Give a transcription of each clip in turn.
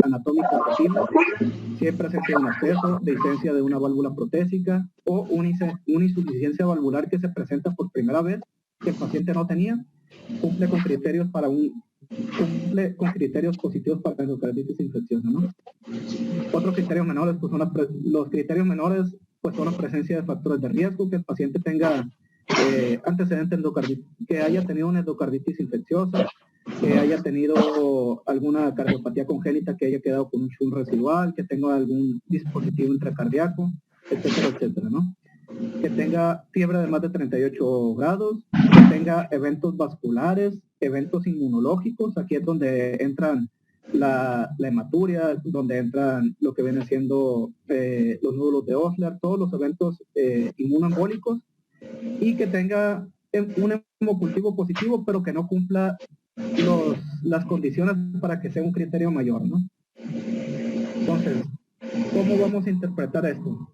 anatómica posible, si hay presencia de un absceso, de licencia de una válvula protésica o una insuficiencia valvular que se presenta por primera vez, que el paciente no tenía, cumple con criterios positivos para endocarditis infecciosa, ¿no? Otros criterios menores, pues son los criterios menores, pues son la presencia de factores de riesgo, que el paciente tenga antecedentes endocarditis, que haya tenido una endocarditis infecciosa, que haya tenido alguna cardiopatía congénita, que haya quedado con un shunt residual, que tenga algún dispositivo intracardíaco, etcétera, etcétera, ¿no? Que tenga fiebre de más de 38 grados, que tenga eventos vasculares, eventos inmunológicos, aquí es donde entran la hematuria, donde entran lo que viene siendo los nódulos de Osler, todos los eventos inmunoembólicos, y que tenga un hemocultivo positivo, pero que no cumpla las condiciones para que sea un criterio mayor, ¿no? Entonces, ¿cómo vamos a interpretar esto?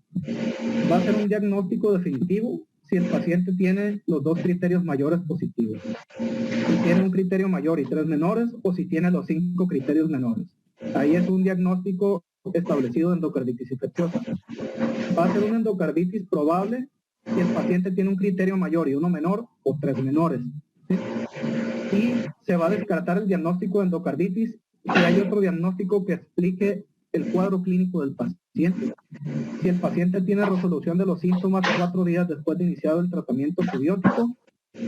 Va a ser un diagnóstico definitivo si el paciente tiene los dos criterios mayores positivos. Si tiene un criterio mayor y 3 menores, o si tiene los 5 criterios menores. Ahí es un diagnóstico establecido de endocarditis infecciosa. Va a ser una endocarditis probable si el paciente tiene un criterio mayor y uno menor, o 3 menores, ¿sí? Y se va a descartar el diagnóstico de endocarditis si hay otro diagnóstico que explique el cuadro clínico del paciente. Si el paciente tiene resolución de los síntomas 4 días después de iniciado el tratamiento antibiótico,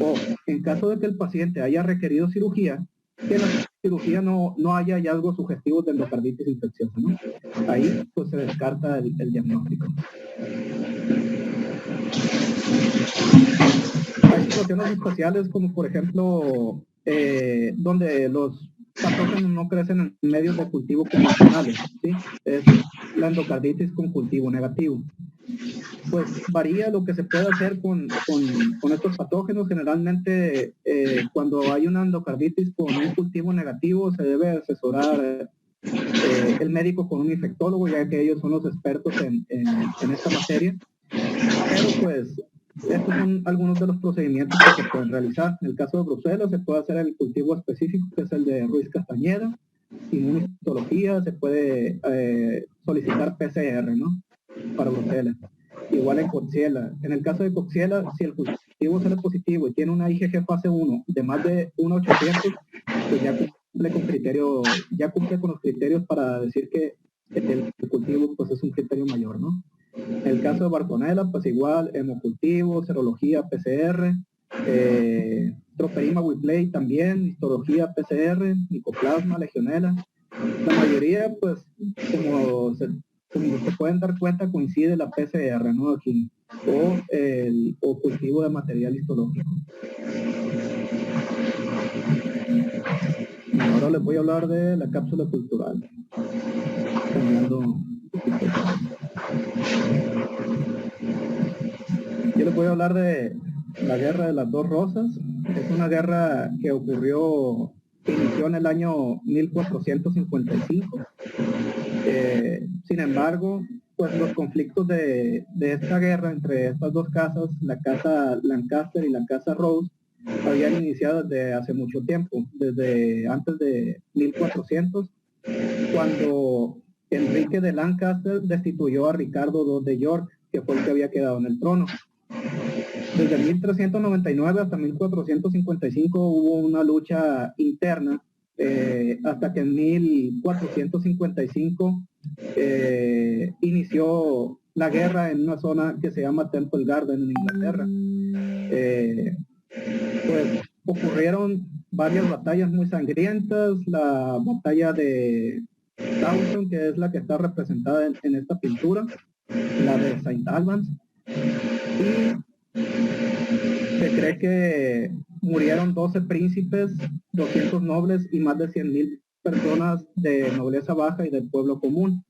o en caso de que el paciente haya requerido cirugía, que en la cirugía no haya hallazgos sugestivos de endocarditis infecciosa, ¿no? Ahí pues se descarta el diagnóstico. Hay situaciones especiales como por ejemplo donde los patógenos no crecen en medios de cultivo convencionales, ¿sí? Es la endocarditis con cultivo negativo. Pues varía lo que se puede hacer con estos patógenos. Generalmente cuando hay una endocarditis con un cultivo negativo se debe asesorar el médico con un infectólogo, ya que ellos son los expertos en esta materia. Pero pues estos son algunos de los procedimientos que se pueden realizar. En el caso de Bruselas se puede hacer el cultivo específico, que es el de Ruiz Castañeda, inmunohistología, se puede solicitar PCR, ¿no? Para Bruselas. Igual en Coxiela. En el caso de Coxiela, si el cultivo sale positivo y tiene una IgG fase 1 de más de 1,800, pues ya cumple con los criterios para decir que el cultivo pues es un criterio mayor, ¿no? En el caso de Bartonella, pues igual, hemocultivo, serología, PCR, Troperima Whipley también, histología, PCR, Mycoplasma, Legionella. La mayoría, pues, como se pueden dar cuenta, coincide la PCR, ¿no? Aquí, o cultivo de material histológico. Ahora les voy a hablar de la cápsula cultural. Yo les voy a hablar de la Guerra de las Dos Rosas. Es una guerra que inició en el año 1455. Sin embargo, pues los conflictos de esta guerra entre estas dos casas, la casa Lancaster y la casa Rose, habían iniciado desde hace mucho tiempo, desde antes de 1400, cuando Enrique de Lancaster destituyó a Ricardo II de York, que fue el que había quedado en el trono. Desde 1399 hasta 1455 hubo una lucha interna, hasta que en 1455 inició la guerra en una zona que se llama Temple Garden en Inglaterra. Pues ocurrieron varias batallas muy sangrientas. La batalla de Taunton, que es la que está representada en esta pintura, la de Saint Albans, y se cree que murieron 12 príncipes, 200 nobles y más de 100,000 personas de nobleza baja y del pueblo común.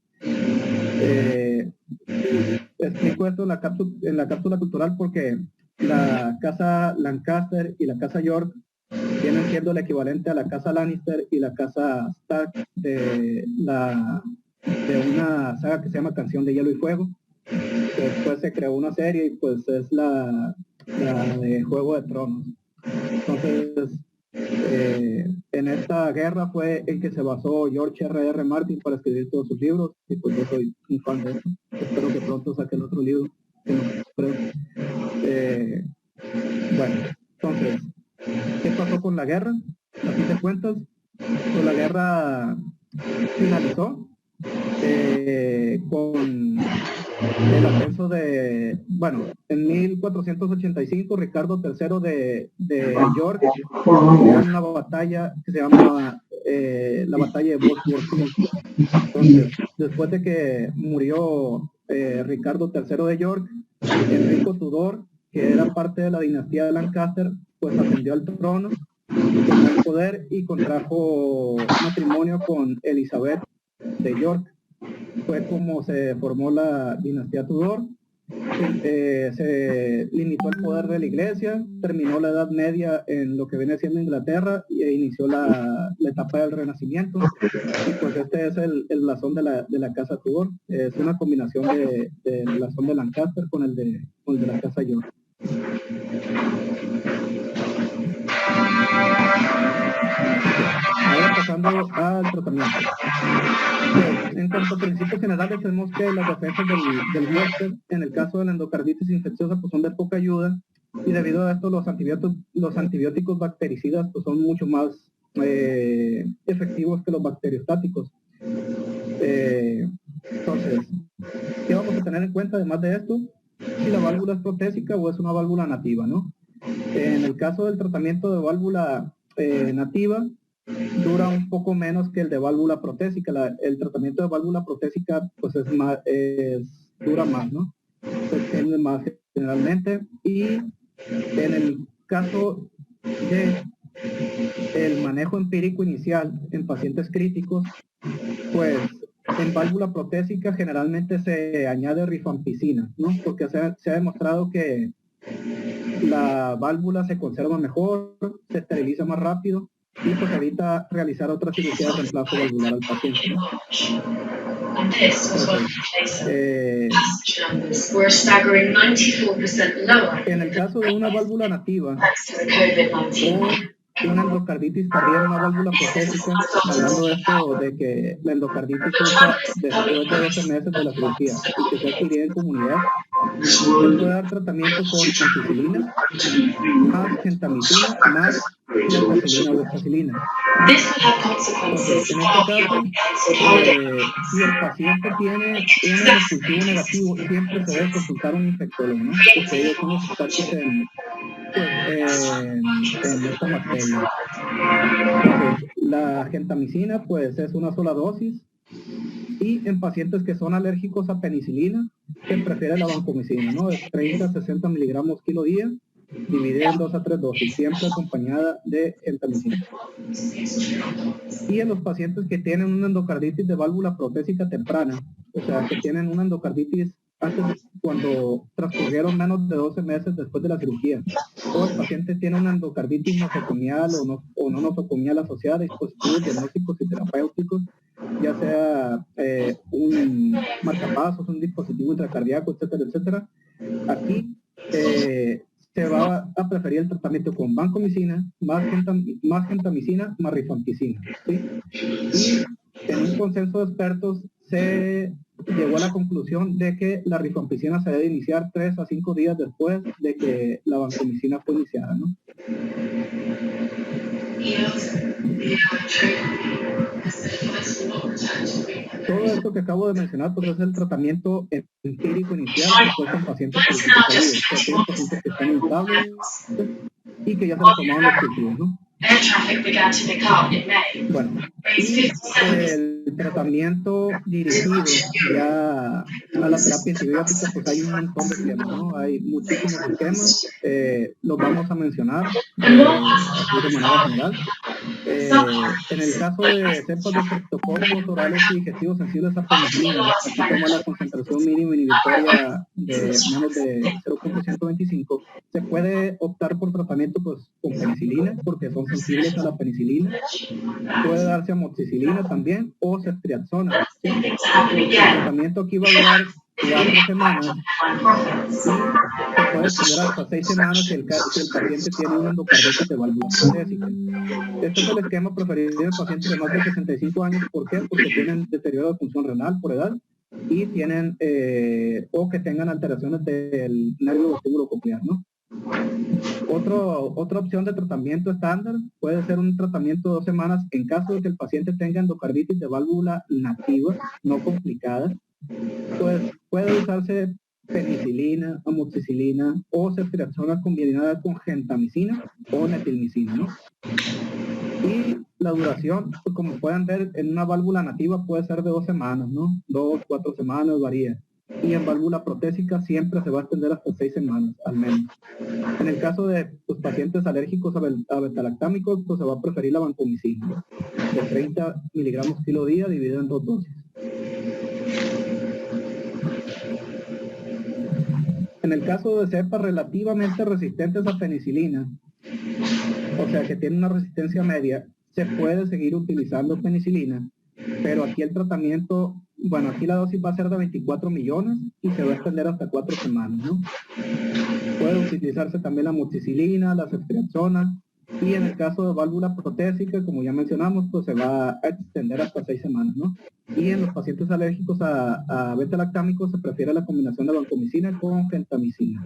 Explico esto en la cápsula cultural porque la casa Lancaster y la casa York vienen siendo el equivalente a la casa Lannister y la casa Stark de una saga que se llama Canción de Hielo y Fuego. Después se creó una serie y pues es la de Juego de Tronos. Entonces en esta guerra fue en que se basó George R.R. Martin para escribir todos sus libros, y pues yo soy un fan de eso. Espero que pronto saque el otro libro. Bueno, entonces, ¿qué pasó con la guerra? A fin de cuentas, pues la guerra finalizó con el ascenso de, bueno, en 1485 Ricardo III de York en una batalla que se llama la batalla de Bosworth. Entonces, después de que murió Ricardo III de York, Enrico Tudor, que era parte de la dinastía de Lancaster, pues ascendió al trono, tomó el poder y contrajo matrimonio con Elizabeth de York. Fue como se formó la dinastía Tudor. Se limitó el poder de la iglesia, terminó la Edad Media en lo que viene siendo Inglaterra e inició la etapa del Renacimiento. Y pues este es el blasón de la casa Tudor. Es una combinación del blasón de Lancaster con el de la casa York. Ahora pasando al tratamiento. Pues, en cuanto a principios generales, tenemos que las defensas del huésped, en el caso de la endocarditis infecciosa, pues son de poca ayuda, y debido a esto los antibióticos bactericidas pues son mucho más efectivos que los bacteriostáticos. Entonces, ¿qué vamos a tener en cuenta además de esto? Si la válvula es protésica o es una válvula nativa, ¿no? En el caso del tratamiento de válvula nativa, dura un poco menos que el de válvula protésica. El tratamiento de válvula protésica pues dura más, ¿no? Se extiende más generalmente. Y en el caso de el manejo empírico inicial en pacientes críticos, pues en válvula protésica generalmente se añade rifampicina, ¿no? Porque se ha demostrado que la válvula se conserva mejor, se esteriliza más rápido y pues evita realizar otra cirugía de reemplazo valvular al paciente, ¿no? En el caso de una válvula nativa o una endocarditis tardía en una válvula protésica, hablando de esto de que la endocarditis surja después de 12 meses de la cirugía y que se adquiría en comunidad, se puede dar tratamiento con ampicilina, más gentamicina, más levofloxacina o levofloxacina. Entonces, en este caso, si el paciente tiene un expulsivo negativo, siempre se debe consultar a un infectólogo, ¿no? Porque ellos son los expertos en esta materia. Entonces, la gentamicina, pues, es una sola dosis. Y en pacientes que son alérgicos a penicilina, se prefiere la vancomicina, ¿no? Es 30 a 60 miligramos kilo día, dividida en 2 a 3 dosis, siempre acompañada de gentamicina. Y en los pacientes que tienen una endocarditis de válvula protésica temprana, o sea, que tienen una endocarditis cuando transcurrieron menos de 12 meses después de la cirugía, o el paciente tiene una endocarditis nosocomial o no nosocomial asociada a dispositivos diagnósticos y terapéuticos, ya sea un marcapasos, un dispositivo intracardíaco, etcétera, etcétera. Aquí se va a preferir el tratamiento con vancomicina, más gentamicina, más rifampicina, ¿sí? Y en un consenso de expertos se llegó a la conclusión de que la rifampicina se debe iniciar 3 a 5 días después de que la vancomicina fue iniciada, ¿no? Todo esto que acabo de mencionar pues es el tratamiento empírico inicial después con pacientes pacientes que están instables y que ya se les tomaron los cultivos, ¿no? Bueno, y el tratamiento dirigido ya a la terapia antibiótica, pues hay un montón de esquemas, ¿no? Hay muchísimos esquemas, los vamos a mencionar así de manera general. En el caso de cepas de criptococos orales y digestivos sensibles a penicilina, aquí toma la concentración mínima inhibitoria de menos de 0.125, se puede optar por tratamiento pues con penicilina, porque son sensibles a la penicilina. Puede darse amoxicilina también o ceftriaxona, ¿sí? El tratamiento aquí va a durar 4 semanas y se puede extender hasta 6 semanas si el paciente tiene una endocarditis de válvula protésica. Este es el esquema preferido en pacientes de más de 65 años. ¿Por qué? Porque tienen deterioro de función renal por edad y tienen o que tengan alteraciones del nervio vestíbulo coclear, ¿no? Otra opción de tratamiento estándar puede ser un tratamiento de 2 semanas en caso de que el paciente tenga endocarditis de válvula nativa, no complicada. Pues puede usarse penicilina, amoxicilina o ceftriaxona combinada con gentamicina o netilmicina, ¿no? Y la duración, pues como pueden ver, en una válvula nativa puede ser de 2 semanas, ¿no? 2, 4 semanas, varía. Y en válvula protésica siempre se va a extender hasta 6 semanas, al menos. En el caso de pues, pacientes alérgicos a betalactámicos, pues se va a preferir la vancomicina, de 30 miligramos kilo día dividido en 2 dosis. En el caso de cepas relativamente resistentes a penicilina, o sea que tienen una resistencia media, se puede seguir utilizando penicilina, pero aquí el tratamiento, bueno, aquí la dosis va a ser de 24 millones y se va a extender hasta 4 semanas, ¿no? Puede utilizarse también la amoxicilina, la ceftriaxona, y en el caso de válvula protésica, como ya mencionamos, pues se va a extender hasta 6 semanas, ¿no? Y en los pacientes alérgicos a beta-lactámicos se prefiere la combinación de vancomicina con gentamicina.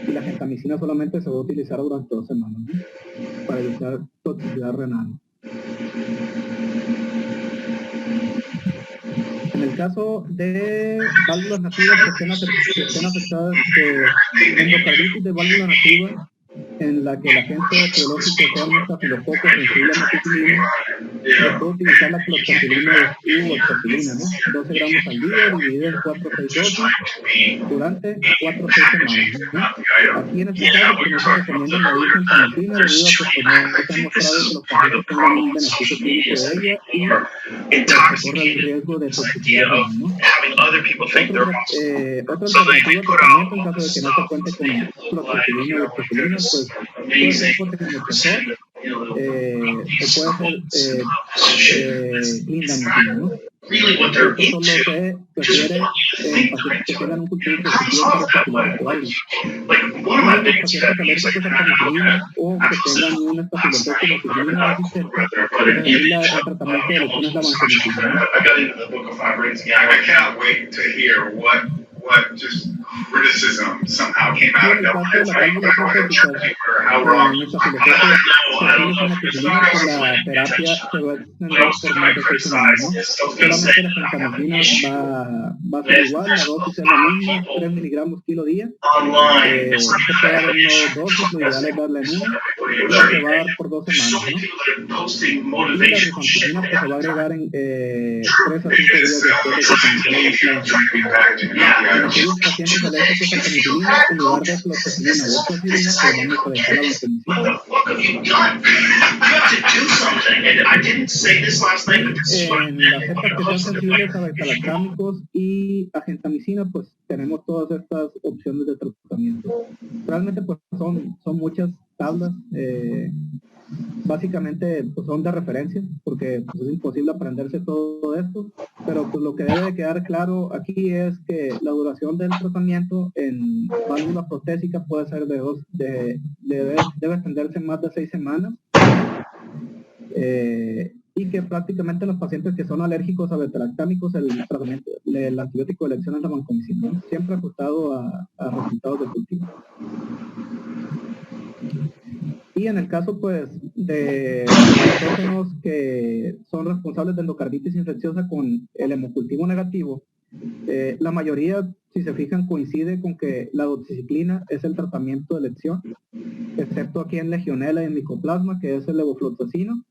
Y la gentamicina solamente se va a utilizar durante 2 semanas, ¿no? Para evitar toxicidad renal. En el caso de válvulas nativas que estén afectadas de endocarditis de válvula nativa, en la que el agente etiológico sea un estafilococo sensible a meticilina, se puede utilizar la clotacilina u oxacilina, ¿no? 12 gramos al día, dividido en 4 o 6 dosis, durante 4 o 6 semanas, ¿no? Aquí en este caso, pues no se recomienda medir gentamicina debido a que pues, no se ha demostrado que los pacientes tengan un beneficio clínico de ella y pues, se corre el riesgo de toxicidad renal, ¿no? Otra alternativa de tratamiento en caso de que no se cuente con clotacilina o oxacilina, pues puede ser potenciazol o puede ser clindamicina, ¿no? Esto solo se refiere en pacientes que tengan un cultivo positivo para estafilococo. Y los pacientes alérgicos a penicilina o que tengan un estafilococo penicilina resistente, el tratamiento de elección es la vancomicina. What just criticism somehow came out of no, it's right. En el caso de la válvula la terapia se va a extender por más de 6 semanas, ¿no? Solamente la gentamicina va a ser igual, la dosis es la misma, 3 miligramos kilo día. Se puede dar en 2 dosis, lo ideal es darla en una, y se va a dar por 2 semanas, ¿no? Y la rifampicina pues, se va a agregar en 3 a 5 días después de que se inicie la inflamación. En aquellos pacientes alérgicos a penicilina, en lugar de clotacilina o oxacilina, pues vamos a dejar la vancomicina. En las cepas que sean sensibles a betalactámicos y a gentamicina, pues tenemos todas estas opciones de tratamiento. Realmente pues son muchas tablas, básicamente pues, son de referencia porque pues, es imposible aprenderse todo esto, pero pues lo que debe de quedar claro aquí es que la duración del tratamiento en válvula protésica puede ser debe extenderse más de 6 semanas, y que prácticamente los pacientes que son alérgicos a betalactámicos el antibiótico de elección es la vancomicina, ¿no? Siempre ajustado a resultados de cultivo. Y en el caso, pues, de patógenos que son responsables de endocarditis infecciosa con el hemocultivo negativo, la mayoría, si se fijan, coincide con que la doxiciclina es el tratamiento de elección, excepto aquí en Legionella y en Mycoplasma, que es el levofloxacino.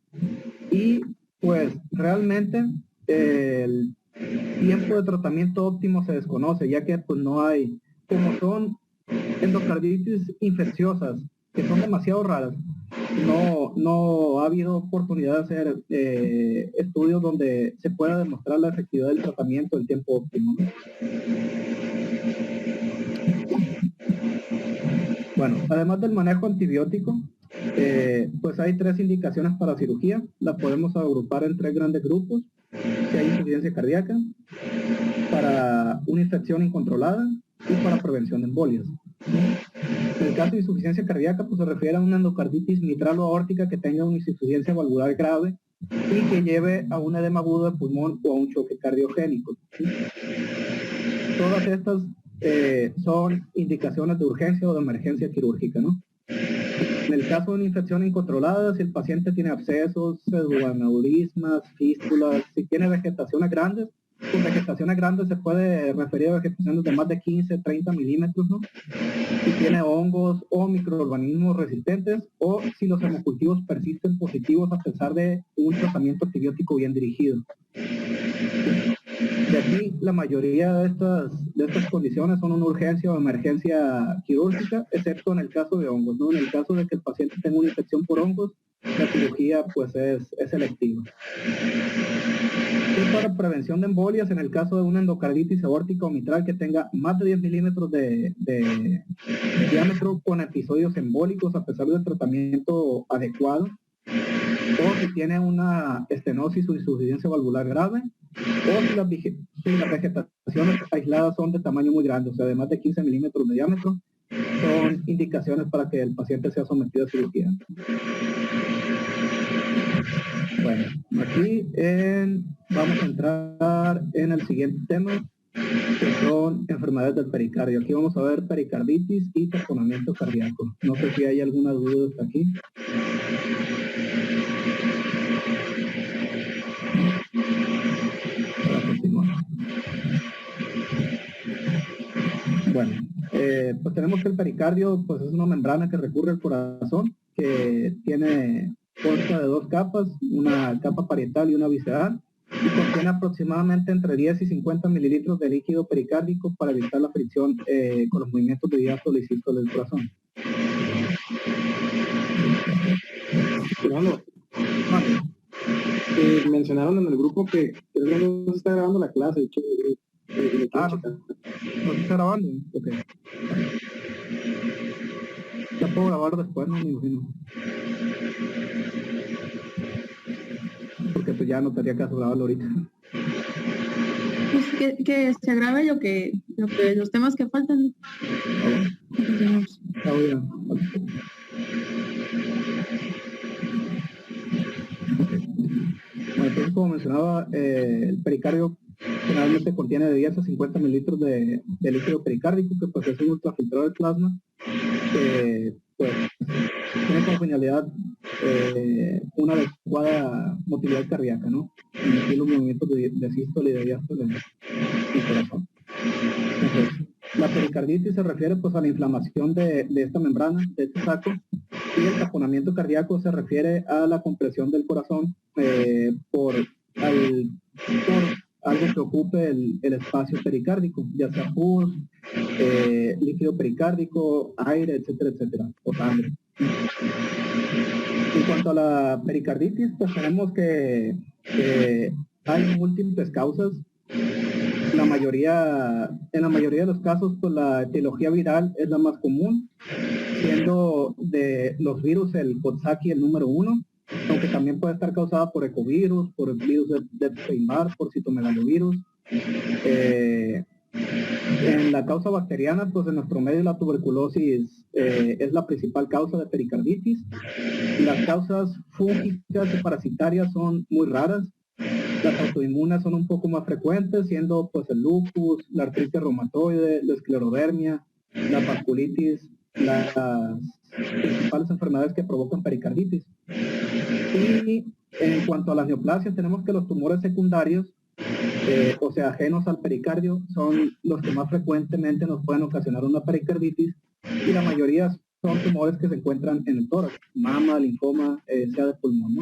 Y, pues, realmente el tiempo de tratamiento óptimo se desconoce, ya que, pues, no hay, como son endocarditis infecciosas, que son demasiado raras, no ha habido oportunidad de hacer estudios donde se pueda demostrar la efectividad del tratamiento en tiempo óptimo, ¿no? Bueno, además del manejo antibiótico, pues hay 3 indicaciones para cirugía, las podemos agrupar en 3 grandes grupos. si hay insuficiencia cardíaca, para una infección incontrolada y para prevención de embolias. En el caso de insuficiencia cardíaca, pues se refiere a una endocarditis mitral o aórtica que tenga una insuficiencia valvular grave y que lleve a un edema agudo de pulmón o a un choque cardiogénico. Todas estas son indicaciones de urgencia o de emergencia quirúrgica, ¿no? En el caso de una infección incontrolada, si el paciente tiene abscesos, pseudoaneurismas, fístulas, si tiene vegetaciones grandes, con vegetaciones grandes se puede referir a vegetaciones de más de 15, 30 milímetros, ¿no? Si tiene hongos o microorganismos resistentes, o si los hemocultivos persisten positivos a pesar de un tratamiento antibiótico bien dirigido. De aquí, la mayoría de estas condiciones son una urgencia o emergencia quirúrgica, excepto en el caso de hongos, ¿no? En el caso de que el paciente tenga una infección por hongos, la cirugía pues es selectiva. Y para prevención de embolias, en el caso de una endocarditis aórtica o mitral que tenga más de 10 milímetros de diámetro con episodios embólicos a pesar del tratamiento adecuado, o si tiene una estenosis o insuficiencia valvular grave, o si las vegetaciones aisladas son de tamaño muy grande, o sea, de más de 15 milímetros de diámetro, son indicaciones para que el paciente sea sometido a cirugía. Bueno, aquí vamos a entrar en el siguiente tema, que son enfermedades del pericardio. Aquí vamos a ver pericarditis y taponamiento cardíaco. No sé si hay alguna duda hasta aquí. Para continuar. Bueno, pues tenemos que el pericardio pues es una membrana que recurre al corazón, que consta de dos capas, una capa parietal y una visceral, y contiene aproximadamente entre 10 y 50 mililitros de líquido pericárdico para evitar la fricción con los movimientos de diástole y sístole del corazón. Fernando, mencionaron en el grupo que no se está grabando la clase. ¿No se está grabando? Ok. Ya puedo grabar después, no me imagino. Porque pues ya no tendría caso grabarlo ahorita. Pues que se grabe los temas que faltan. Está bien. Bueno, entonces como mencionaba, el pericardio generalmente contiene de 10 a 50 mililitros de líquido pericárdico, que pues es un ultrafiltrador de plasma, que pues tiene como finalidad una adecuada motilidad cardíaca, ¿no? Y los movimientos de sístole y de diástole del corazón. Entonces, la pericarditis se refiere pues a la inflamación de esta membrana, de este saco, y el taponamiento cardíaco se refiere a la compresión del corazón por algo que ocupe el espacio pericárdico, ya sea pus, líquido pericárdico, aire, etcétera, etcétera, o sangre. En cuanto a la pericarditis, pues tenemos que hay múltiples causas. En la mayoría de los casos, pues la etiología viral es la más común, siendo de los virus el Coxsackie el número 1, aunque también puede estar causada por ecovirus, por el virus de Epstein-Barr, por citomegalovirus. En la causa bacteriana, pues en nuestro medio la tuberculosis es la principal causa de pericarditis. Las causas fúngicas y parasitarias son muy raras. Las autoinmunes son un poco más frecuentes, siendo pues el lupus, la artritis reumatoide, la esclerodermia, la vasculitis, las principales enfermedades que provocan pericarditis. Y en cuanto a las neoplasias, tenemos que los tumores secundarios, o sea, ajenos al pericardio, son los que más frecuentemente nos pueden ocasionar una pericarditis, y la mayoría son tumores que se encuentran en el tórax, mama, linfoma, sea de pulmón, ¿no?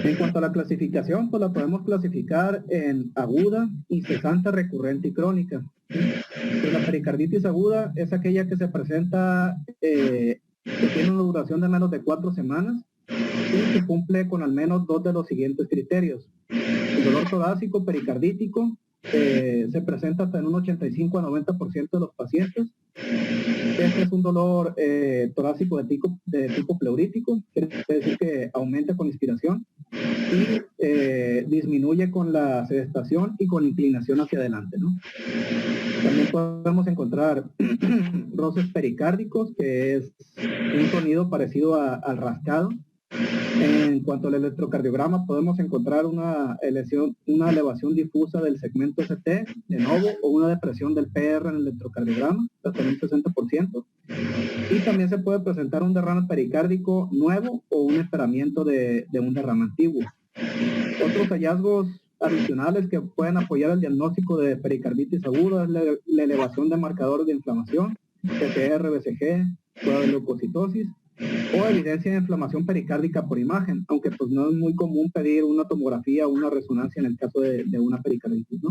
En cuanto a la clasificación, pues la podemos clasificar en aguda, incesante, recurrente y crónica. Pues la pericarditis aguda es aquella que se presenta, que tiene una duración de menos de 4 semanas y que cumple con al menos 2 de los siguientes criterios: el dolor torácico pericardítico, se presenta hasta en un 85 a 90% de los pacientes. Este es un dolor torácico de tipo pleurítico, quiere decir que aumenta con inspiración y disminuye con la sedestación y con inclinación hacia adelante, ¿no? También podemos encontrar roces pericárdicos, que es un sonido parecido al rascado. En cuanto al electrocardiograma, podemos encontrar una elevación difusa del segmento ST de novo o una depresión del PR en el electrocardiograma, hasta un 60%. Y también se puede presentar un derrame pericárdico nuevo o un esperamiento de un derrame antiguo. Otros hallazgos adicionales que pueden apoyar el diagnóstico de pericarditis aguda es la elevación de marcadores de inflamación, PCR, BCG, prueba de leucocitosis, o evidencia de inflamación pericárdica por imagen, aunque pues no es muy común pedir una tomografía o una resonancia en el caso de una pericarditis, ¿no?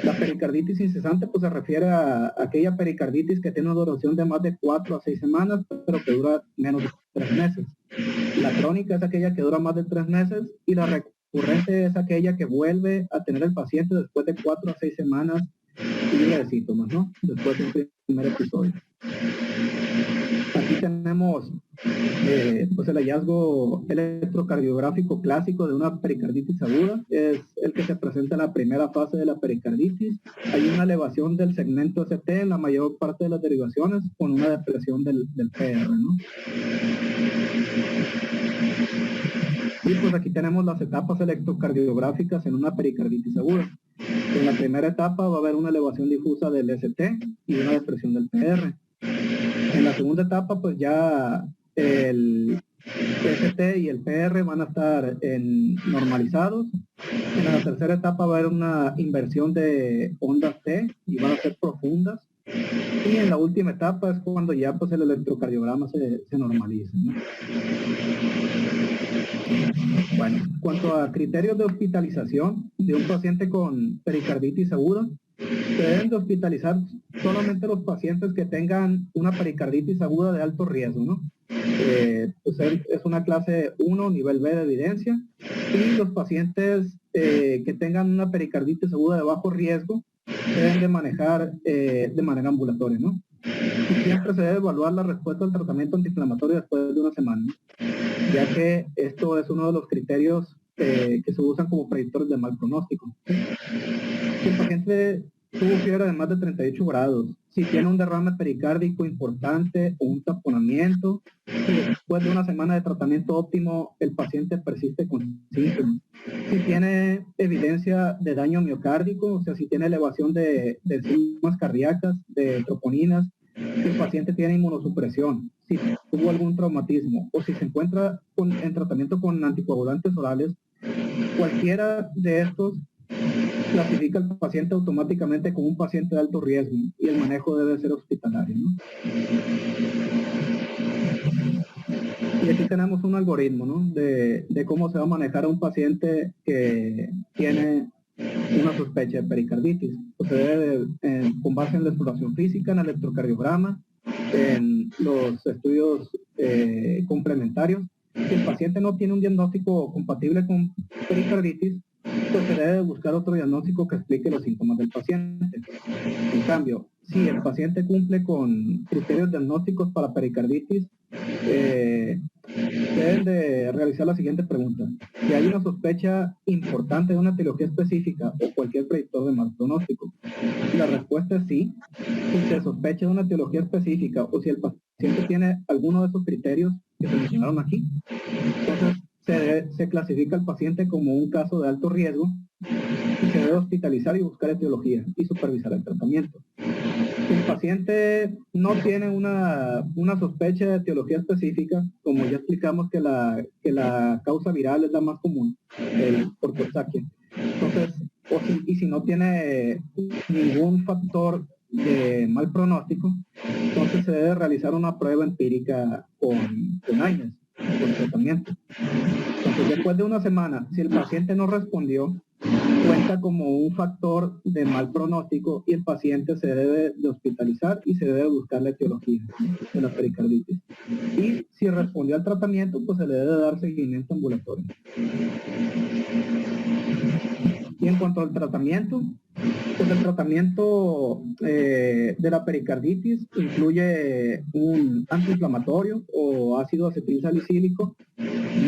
La pericarditis incesante pues se refiere a aquella pericarditis que tiene una duración de más de 4 a 6 semanas, pero que dura menos de 3 meses. La crónica es aquella que dura más de 3 meses y la recurrente es aquella que vuelve a tener el paciente después de 4 a 6 semanas libre de síntomas, ¿no? Después de un primer episodio. Aquí tenemos pues el hallazgo electrocardiográfico clásico de una pericarditis aguda. Es el que se presenta en la primera fase de la pericarditis. Hay una elevación del segmento ST en la mayor parte de las derivaciones con una depresión del PR, ¿no? Y pues aquí tenemos las etapas electrocardiográficas en una pericarditis aguda. En la primera etapa va a haber una elevación difusa del ST y una depresión del PR. En la segunda etapa, pues ya el ST y el PR van a estar normalizados. En la tercera etapa va a haber una inversión de ondas T y van a ser profundas. Y en la última etapa es cuando ya pues el electrocardiograma se normaliza, ¿no? Bueno, en cuanto a criterios de hospitalización de un paciente con pericarditis aguda, se deben de hospitalizar solamente los pacientes que tengan una pericarditis aguda de alto riesgo, ¿no? Pues es una clase 1, nivel B de evidencia, y los pacientes que tengan una pericarditis aguda de bajo riesgo deben de manejar de manera ambulatoria, ¿no? Y siempre se debe evaluar la respuesta al tratamiento antiinflamatorio después de una semana, ¿no? Ya que esto es uno de los criterios que se usan como predictores de mal pronóstico. Si el paciente tuvo fiebre de más de 38 grados, si tiene un derrame pericárdico importante o un taponamiento, si después de una semana de tratamiento óptimo el paciente persiste con síntomas, si tiene evidencia de daño miocárdico, o sea, si tiene elevación de enzimas cardíacas, de troponinas, si el paciente tiene inmunosupresión, si tuvo algún traumatismo o si se encuentra en tratamiento con anticoagulantes orales, cualquiera de estos clasifica al paciente automáticamente como un paciente de alto riesgo y el manejo debe ser hospitalario, ¿no? Y aquí tenemos un algoritmo, ¿no? de cómo se va a manejar a un paciente que tiene una sospecha de pericarditis. Pues se debe, con base en la exploración física, en el electrocardiograma, en los estudios complementarios. Si el paciente no tiene un diagnóstico compatible con pericarditis, pues se debe buscar otro diagnóstico que explique los síntomas del paciente. En cambio, si el paciente cumple con criterios diagnósticos para pericarditis, deben de realizar la siguiente pregunta: si hay una sospecha importante de una etiología específica o cualquier predictor de mal pronóstico. La respuesta es sí. Si se sospecha de una etiología específica o si el paciente tiene alguno de esos criterios que se mencionaron aquí, entonces se clasifica al paciente como un caso de alto riesgo y se debe hospitalizar y buscar etiología y supervisar el tratamiento. Si el paciente no tiene una sospecha de etiología específica, como ya explicamos que la causa viral es la más común, por Coxsackie. Entonces, si no tiene ningún factor de mal pronóstico, entonces se debe realizar una prueba empírica con AINES, con tratamiento. Entonces, después de una semana, si el paciente no respondió, cuenta como un factor de mal pronóstico y el paciente se debe de hospitalizar y se debe buscar la etiología de la pericarditis. Y si respondió al tratamiento, pues se le debe dar seguimiento ambulatorio. Y en cuanto al tratamiento, pues el tratamiento de la pericarditis incluye un antiinflamatorio o ácido acetilsalicílico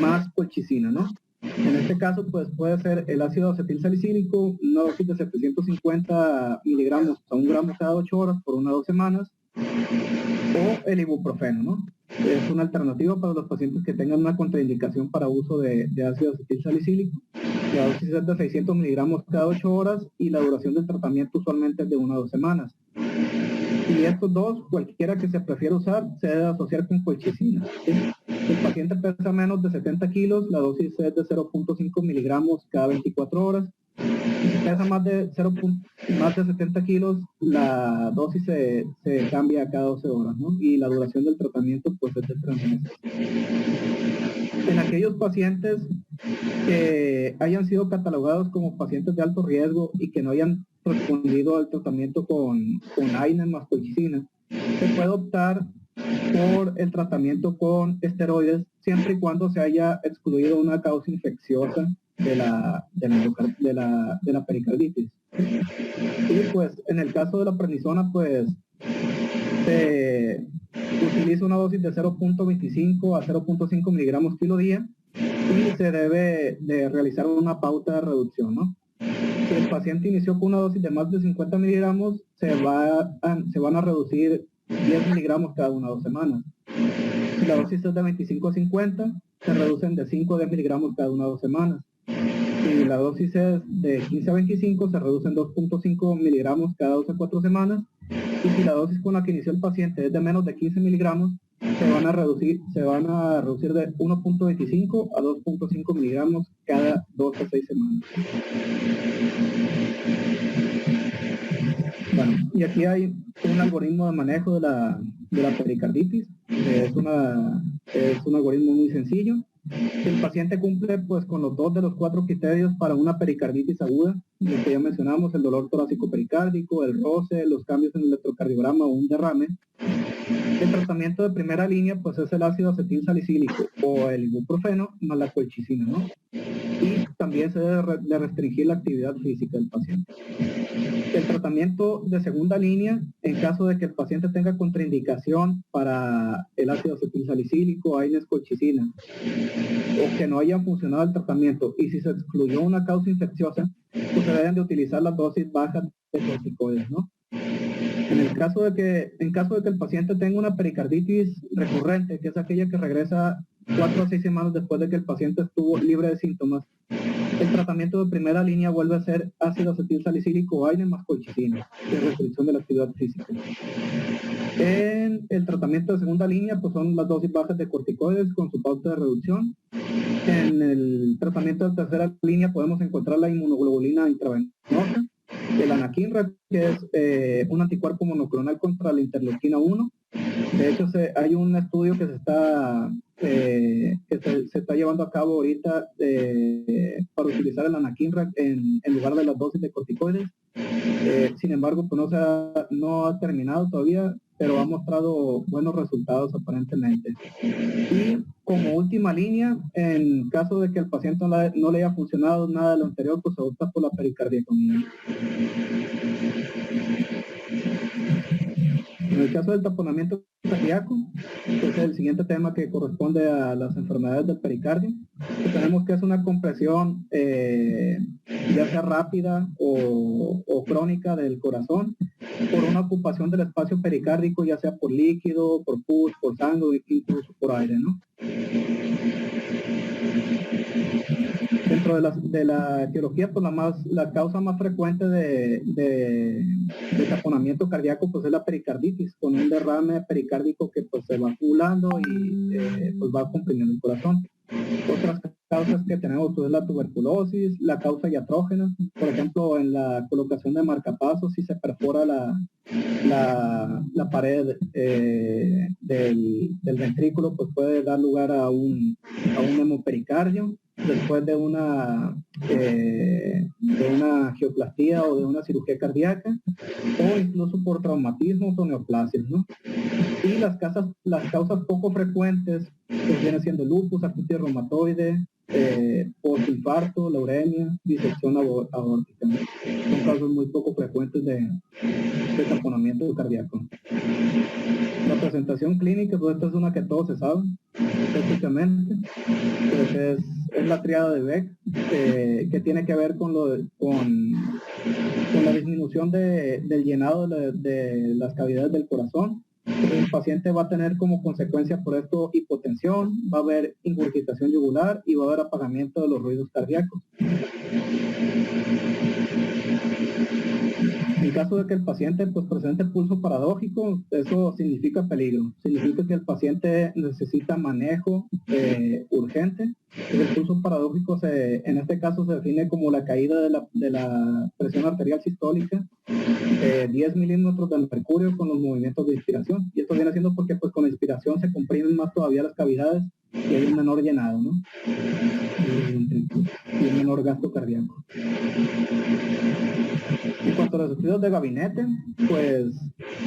más colchicina, ¿no? En este caso, pues puede ser el ácido acetilsalicílico, una dosis de 750 miligramos a 1 gramo cada 8 horas por 1 a 2 semanas, o el ibuprofeno, ¿no? Es una alternativa para los pacientes que tengan una contraindicación para uso de ácido acetilsalicílico. La dosis es de 600 miligramos cada 8 horas y la duración del tratamiento usualmente es de 1 a 2 semanas. Y estos dos, cualquiera que se prefiera usar, se debe asociar con colchicina, ¿sí? Si el paciente pesa menos de 70 kilos, la dosis es de 0.5 miligramos cada 24 horas. Y si pesa más de 70 kilos, la dosis se cambia cada 12 horas, ¿no? Y la duración del tratamiento pues es de 3 meses. En aquellos pacientes que hayan sido catalogados como pacientes de alto riesgo y que no hayan respondido al tratamiento con AINES más colchicina, se puede optar por el tratamiento con esteroides siempre y cuando se haya excluido una causa infecciosa de la pericarditis. Y pues en el caso de la prednisona, pues se utiliza una dosis de 0.25 a 0.5 miligramos kilo día y se debe de realizar una pauta de reducción, ¿no? Si el paciente inició con una dosis de más de 50 miligramos, se van a reducir 10 miligramos cada 1 a 2 semanas. Si la dosis es de 25 a 50, se reducen de 5 a 10 miligramos cada 1 a 2 semanas. Si la dosis es de 15 a 25, se reducen 2.5 miligramos cada 2 a 4 semanas. Y si la dosis con la que inició el paciente es de menos de 15 miligramos, se van a reducir de 1.25 a 2.5 miligramos cada 2 a 6 semanas. Bueno, y aquí hay un algoritmo de manejo de la pericarditis. Es un algoritmo muy sencillo. Si el paciente cumple pues con los 2 de los 4 criterios para una pericarditis aguda, los que ya mencionamos, el dolor torácico pericárdico, el roce, los cambios en el electrocardiograma o un derrame, el tratamiento de primera línea pues es el ácido acetilsalicílico o el ibuprofeno más la colchicina, ¿no? Y también se debe de restringir la actividad física del paciente. El tratamiento de segunda línea, en caso de que el paciente tenga contraindicación para el ácido acetilsalicílico, AINES, colchicina, o que no haya funcionado el tratamiento y si se excluyó una causa infecciosa, pues se deben de utilizar las dosis bajas de corticoides, ¿no? En caso de que el paciente tenga una pericarditis recurrente, que es aquella que regresa 4 a 6 semanas después de que el paciente estuvo libre de síntomas, el tratamiento de primera línea vuelve a ser ácido acetilsalicílico o AINES más colchicina, de restricción de la actividad física. En el tratamiento de segunda línea, pues son las dosis bajas de corticoides con su pauta de reducción. En el tratamiento de tercera línea podemos encontrar la inmunoglobulina intravenosa, el anakinra, que es un anticuerpo monoclonal contra la interleuquina 1. De hecho, hay un estudio que se está llevando a cabo ahorita para utilizar el anakinra en lugar de las dosis de corticoides. Sin embargo, pues no ha terminado todavía, pero ha mostrado buenos resultados aparentemente. Y como última línea, en caso de que el paciente no le haya funcionado nada de lo anterior, pues se opta por la pericardiectomía. En el caso del taponamiento cardíaco, que es el siguiente tema que corresponde a las enfermedades del pericardio, pues tenemos que es una compresión ya sea rápida o crónica del corazón por una ocupación del espacio pericárdico, ya sea por líquido, por pus, por sangre, incluso por aire, ¿no? Dentro de la etiología, pues la causa más frecuente de taponamiento cardíaco pues es la pericarditis, con un derrame pericárdico que pues se va acumulando y pues va comprimiendo el corazón. Otras causas que tenemos pues, es la tuberculosis, la causa iatrógena, por ejemplo en la colocación de marcapasos, si se perfora la pared del ventrículo, pues puede dar lugar a un hemopericardio. Después de una angioplastía o de una cirugía cardíaca, o incluso por traumatismos o neoplasias, ¿no? Y las causas poco frecuentes, pues viene siendo lupus, artritis reumatoide, postinfarto, leucemia, disección aórtica, ¿no? Son casos muy poco frecuentes de taponamiento cardíaco. La presentación clínica, pues esta es una que todos se saben prácticamente, pues es la triada de Beck, que tiene que ver con la disminución del llenado de las cavidades del corazón. El paciente va a tener como consecuencia por esto hipotensión, va a haber ingurgitación yugular y va a haber apagamiento de los ruidos cardíacos. En caso de que el paciente pues presente pulso paradójico, eso significa peligro. Significa que el paciente necesita manejo urgente. El pulso paradójico en este caso se define como la caída de la presión arterial sistólica, 10 milímetros de mercurio con los movimientos de inspiración. Y esto viene siendo porque pues con la inspiración se comprimen más todavía las cavidades y hay un menor llenado, ¿no? Y un menor gasto cardíaco. En cuanto a los estudios de gabinete, pues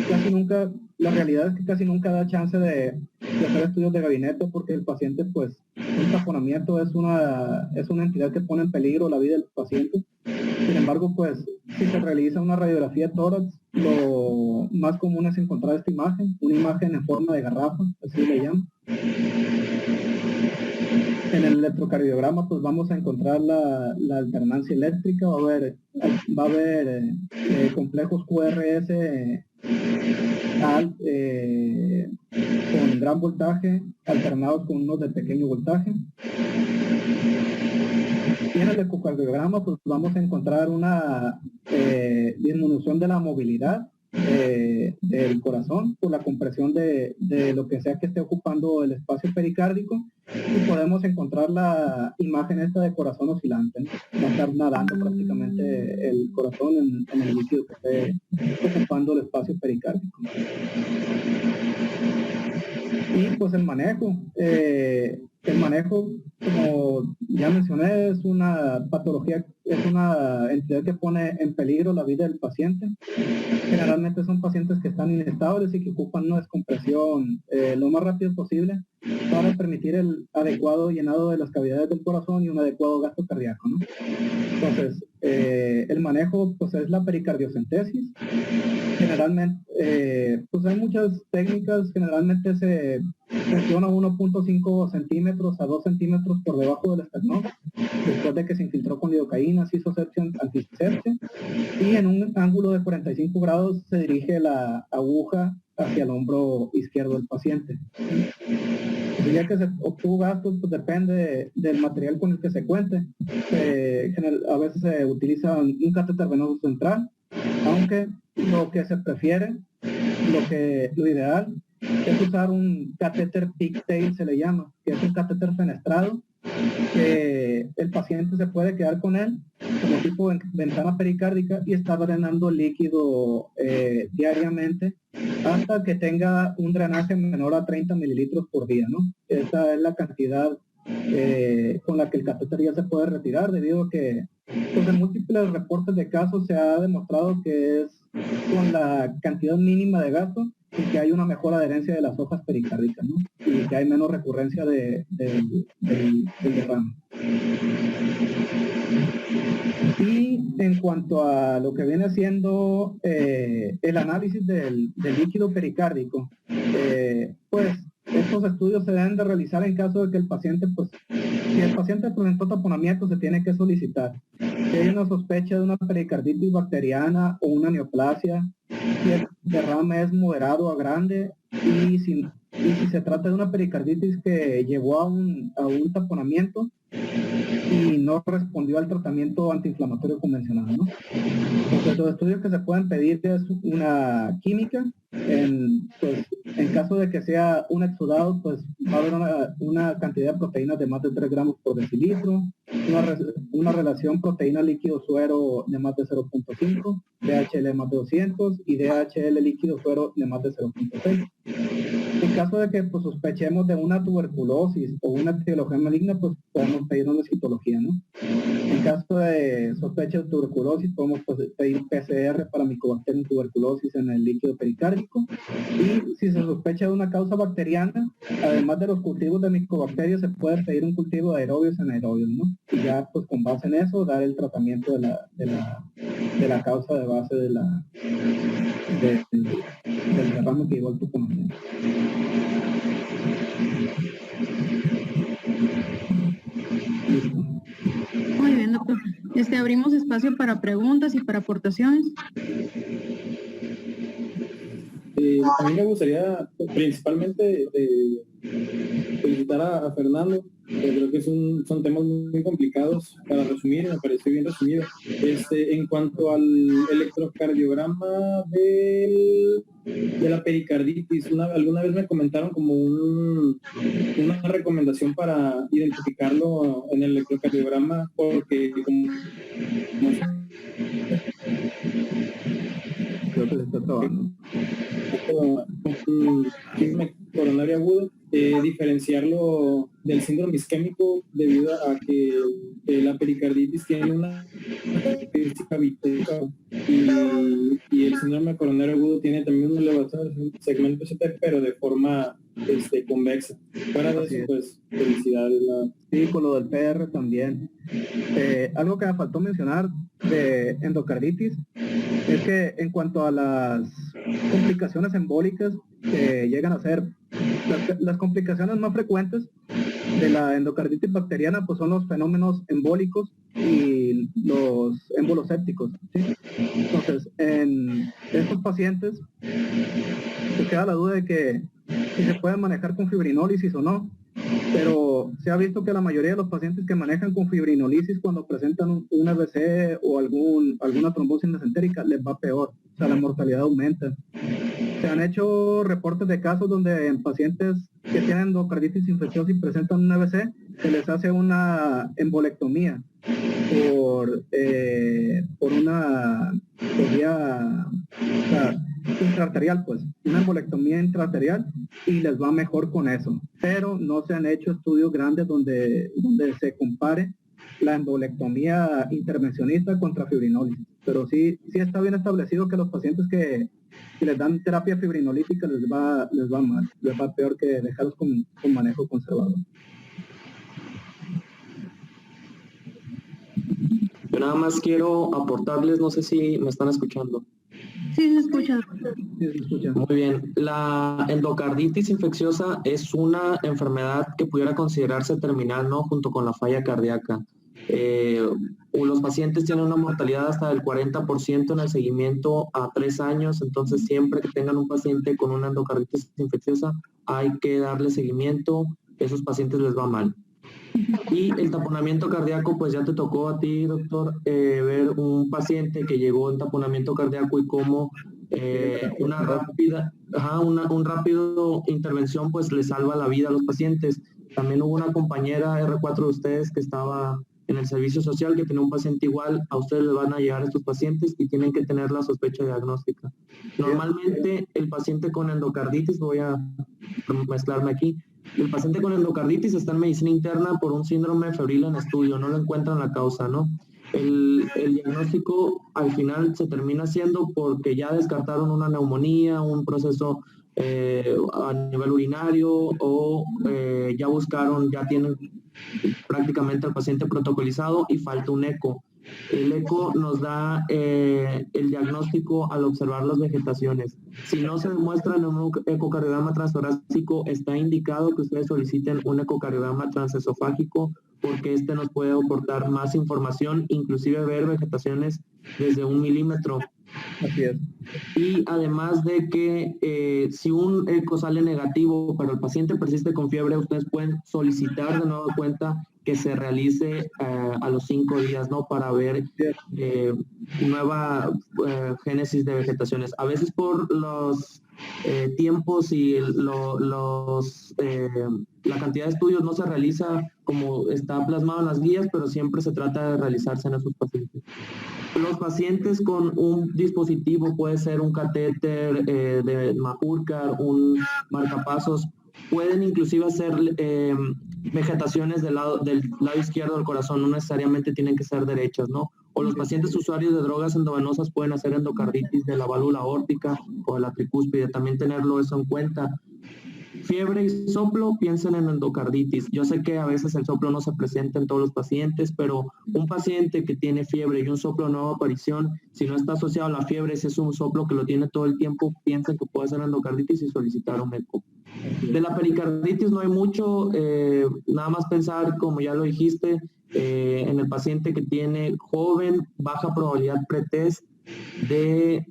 casi nunca, la realidad es que casi nunca da chance de hacer estudios de gabinete porque el paciente, pues, un taponamiento es una entidad que pone en peligro la vida del paciente. Sin embargo, pues, si se realiza una radiografía de tórax, lo más común es encontrar esta imagen, una imagen en forma de garrafa, así le llaman. En el electrocardiograma pues vamos a encontrar la alternancia eléctrica, va a haber complejos QRS con gran voltaje alternados con unos de pequeño voltaje. Y en el ecocardiograma pues vamos a encontrar una disminución de la movilidad del corazón por la compresión de lo que sea que esté ocupando el espacio pericárdico, y podemos encontrar la imagen esta de corazón oscilante, ¿no? Va a estar nadando prácticamente el corazón en el líquido que esté ocupando el espacio pericárdico. Y pues el manejo, como ya mencioné, es una patología, es una entidad que pone en peligro la vida del paciente. Generalmente son pacientes que están inestables y que ocupan una descompresión lo más rápido posible para permitir el adecuado llenado de las cavidades del corazón y un adecuado gasto cardíaco, ¿no? Entonces, el manejo pues es la pericardiocentesis. Generalmente, pues hay muchas técnicas, generalmente se presiona 1.5 centímetros a 2 centímetros por debajo del esternón, después de que se infiltró con lidocaína, se hizo sepsia, antisepsia, y en un ángulo de 45 grados se dirige la aguja hacia el hombro izquierdo del paciente. Entonces, ya que se obtuvo gasto, pues depende del material con el que se cuente. A veces se utiliza un catéter venoso central, aunque lo que se prefiere, lo ideal es usar un catéter pigtail, se le llama, que es un catéter fenestrado, que el paciente se puede quedar con él como tipo ventana pericárdica y estar drenando líquido diariamente hasta que tenga un drenaje menor a 30 mililitros por día, ¿no? Esa es la cantidad con la que el catéter ya se puede retirar, debido a que pues, en múltiples reportes de casos se ha demostrado que es con la cantidad mínima de gasto y que hay una mejor adherencia de las hojas pericárdicas, ¿no? Y que hay menos recurrencia del derrame. Y en cuanto a lo que viene siendo el análisis del líquido pericárdico, pues estos estudios se deben de realizar en caso de que el paciente, pues, si el paciente presentó taponamiento, se tiene que solicitar. Si hay una sospecha de una pericarditis bacteriana o una neoplasia, si el derrame es moderado a grande y si se trata de una pericarditis que llevó a un taponamiento y no respondió al tratamiento antiinflamatorio convencional, ¿no? Entonces, los estudios que se pueden pedir es una química, en caso de que sea un exudado, pues va a haber una cantidad de proteínas de más de 3 gramos por decilitro, una relación proteína líquido suero de más de 0.5, DHL más de 200 y DHL líquido suero de más de 0.6. En caso de que pues, sospechemos de una tuberculosis o una etiología maligna, pues podemos pedir una citología, ¿no? En caso de sospecha de tuberculosis, podemos pedir PCR para Mycobacterium tuberculosis en el líquido pericárdico. Y si se sospecha de una causa bacteriana, además de los cultivos de micobacterias, se puede pedir un cultivo de aerobios anaerobios, ¿no? Y ya, pues con base en eso, dar el tratamiento de la causa de base del derrame que llevó al tucumán. Listo. Muy bien, doctor. Abrimos espacio para preguntas y para aportaciones. A mí me gustaría principalmente felicitar a Fernando. Creo que son temas muy complicados para resumir, me pareció bien resumido. En cuanto al electrocardiograma de la pericarditis, alguna vez me comentaron como una recomendación para identificarlo en el electrocardiograma, porque Creo que se está trabajando. Un coronario agudo, diferenciarlo del síndrome isquémico debido a que la pericarditis tiene una característica bitética y el síndrome coronario agudo tiene también una elevación del segmento ST, pero de forma convexa. Fuera de eso, pues, felicidades. Sí, con lo del PR también. Algo que me faltó mencionar de endocarditis es que en cuanto a las complicaciones embólicas que llegan a ser, las complicaciones más frecuentes de la endocarditis bacteriana pues son los fenómenos embólicos y los embolossépticos, ¿sí? Entonces, en estos pacientes se queda la duda de que si se puede manejar con fibrinólisis o no, pero se ha visto que la mayoría de los pacientes que manejan con fibrinólisis cuando presentan un AVC o alguna trombosis mesentérica les va peor, o sea, la mortalidad aumenta. Se han hecho reportes de casos donde en pacientes que tienen endocarditis infecciosa y presentan un AVC, se les hace una embolectomía por vía intraarterial, pues, una embolectomía intraarterial, y les va mejor con eso. Pero no se han hecho estudios grandes donde se compare la embolectomía intervencionista contra fibrinólisis. Pero sí está bien establecido que los pacientes que les dan terapia fibrinolítica les va mal, les va peor que dejarlos con manejo conservador. Yo nada más quiero aportarles, no sé si me están escuchando. Sí, se escucha. Sí, se escucha. Muy bien. La endocarditis infecciosa es una enfermedad que pudiera considerarse terminal, ¿no? Junto con la falla cardíaca. Los pacientes tienen una mortalidad hasta del 40% en el seguimiento a 3 años, entonces siempre que tengan un paciente con una endocarditis infecciosa hay que darle seguimiento, esos pacientes les va mal. Y el taponamiento cardíaco, pues ya te tocó a ti, doctor, ver un paciente que llegó en taponamiento cardíaco y cómo un rápido intervención pues le salva la vida a los pacientes. También hubo una compañera R4 de ustedes que estaba en el servicio social que tenía un paciente igual, a ustedes les van a llegar estos pacientes y tienen que tener la sospecha diagnóstica. Normalmente el paciente con endocarditis, voy a mezclarme aquí, el paciente con endocarditis está en medicina interna por un síndrome febril en estudio, no lo encuentran la causa, ¿no? El diagnóstico al final se termina haciendo porque ya descartaron una neumonía, un proceso a nivel urinario o ya tienen prácticamente al paciente protocolizado y falta un eco. El eco nos da el diagnóstico al observar las vegetaciones. Si no se demuestra en un ecocardiograma transtorácico, está indicado que ustedes soliciten un ecocardiograma transesofágico porque este nos puede aportar más información, inclusive ver vegetaciones desde 1 milímetro. Así es. Y además de que si un eco sale negativo, pero el paciente persiste con fiebre, ustedes pueden solicitar de nueva cuenta que se realice a los 5 días, ¿no? Para ver nueva génesis de vegetaciones. A veces por los tiempos y la cantidad de estudios no se realiza como está plasmado en las guías, pero siempre se trata de realizarse en esos pacientes. Los pacientes con un dispositivo, puede ser un catéter de Mahurkar, un marcapasos, pueden inclusive hacer vegetaciones del lado izquierdo del corazón, no necesariamente tienen que ser derechas, ¿no? O los pacientes usuarios de drogas endovenosas pueden hacer endocarditis de la válvula aórtica o de la tricúspide, también tenerlo eso en cuenta. Fiebre y soplo, piensen en endocarditis. Yo sé que a veces el soplo no se presenta en todos los pacientes, pero un paciente que tiene fiebre y un soplo de nueva aparición, si no está asociado a la fiebre, si es un soplo que lo tiene todo el tiempo, piensen que puede ser endocarditis y solicitar un eco. De la pericarditis no hay mucho, nada más pensar, como ya lo dijiste, en el paciente que tiene joven, baja probabilidad pretest de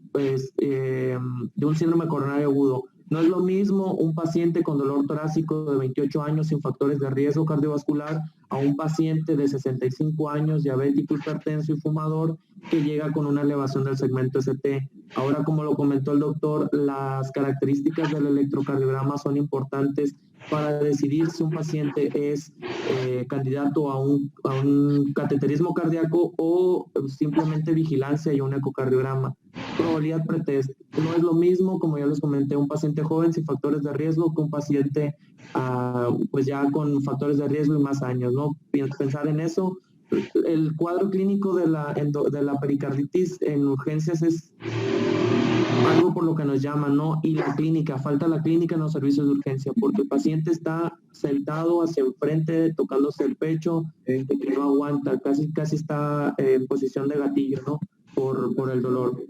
un síndrome coronario agudo. No es lo mismo un paciente con dolor torácico de 28 años sin factores de riesgo cardiovascular a un paciente de 65 años, diabético, hipertenso y fumador, que llega con una elevación del segmento ST. Ahora, como lo comentó el doctor, las características del electrocardiograma son importantes para decidir si un paciente es candidato a un cateterismo cardíaco o simplemente vigilancia y un ecocardiograma. Probabilidad pretest. No es lo mismo, como ya les comenté, un paciente joven sin factores de riesgo que un paciente pues ya con factores de riesgo y más años, ¿no? Pensar en eso. El cuadro clínico de la pericarditis en urgencias es algo por lo que nos llaman, ¿no? Y la clínica, falta la clínica en los servicios de urgencia, porque el paciente está sentado hacia enfrente, tocándose el pecho, que no aguanta, casi está en posición de gatillo, ¿no? Por el dolor.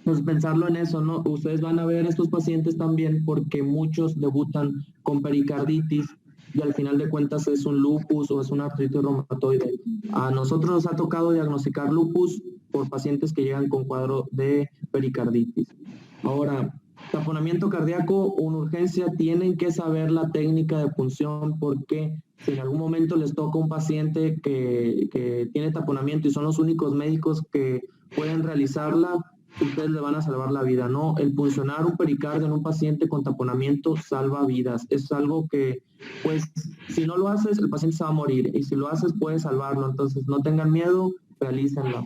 Pues pensarlo en eso, ¿no? Ustedes van a ver estos pacientes también porque muchos debutan con pericarditis y al final de cuentas es un lupus o es una artritis reumatoide. A nosotros nos ha tocado diagnosticar lupus por pacientes que llegan con cuadro de pericarditis. Ahora, taponamiento cardíaco o una urgencia, tienen que saber la técnica de punción porque si en algún momento les toca un paciente que tiene taponamiento y son los únicos médicos que pueden realizarla, ustedes le van a salvar la vida, ¿no? El puncionar un pericardio en un paciente con taponamiento salva vidas. Es algo que, pues, si no lo haces, el paciente se va a morir. Y si lo haces, puedes salvarlo. Entonces, no tengan miedo, realícenlo.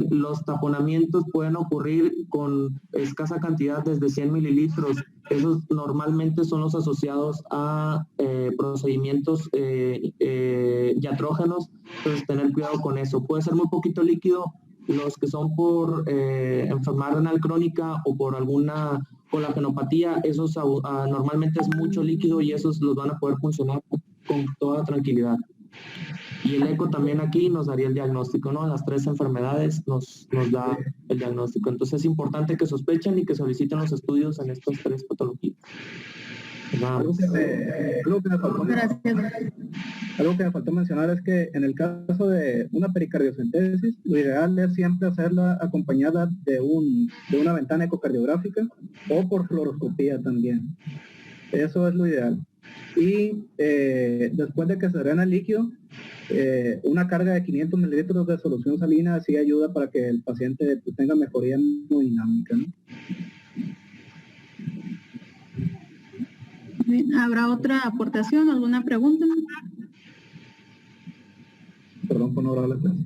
Los taponamientos pueden ocurrir con escasa cantidad, desde 100 mililitros. Esos normalmente son los asociados a procedimientos iatrógenos. Entonces, tener cuidado con eso. Puede ser muy poquito líquido. Los que son por enfermedad renal crónica o por alguna colagenopatía, esos normalmente es mucho líquido y esos los van a poder funcionar con toda tranquilidad. Y el eco también aquí nos daría el diagnóstico, ¿no? Las 3 enfermedades nos da el diagnóstico. Entonces es importante que sospechen y que soliciten los estudios en estas 3 patologías. Algo que me faltó mencionar es que en el caso de una pericardiocentesis, lo ideal es siempre hacerla acompañada de una ventana ecocardiográfica o por fluoroscopía también. Eso es lo ideal. Y después de que se drena el líquido, una carga de 500 mililitros de solución salina sí ayuda para que el paciente pues, tenga mejoría hemodinámica, ¿no? ¿Habrá otra aportación, alguna pregunta? Perdón por no hablar la clase.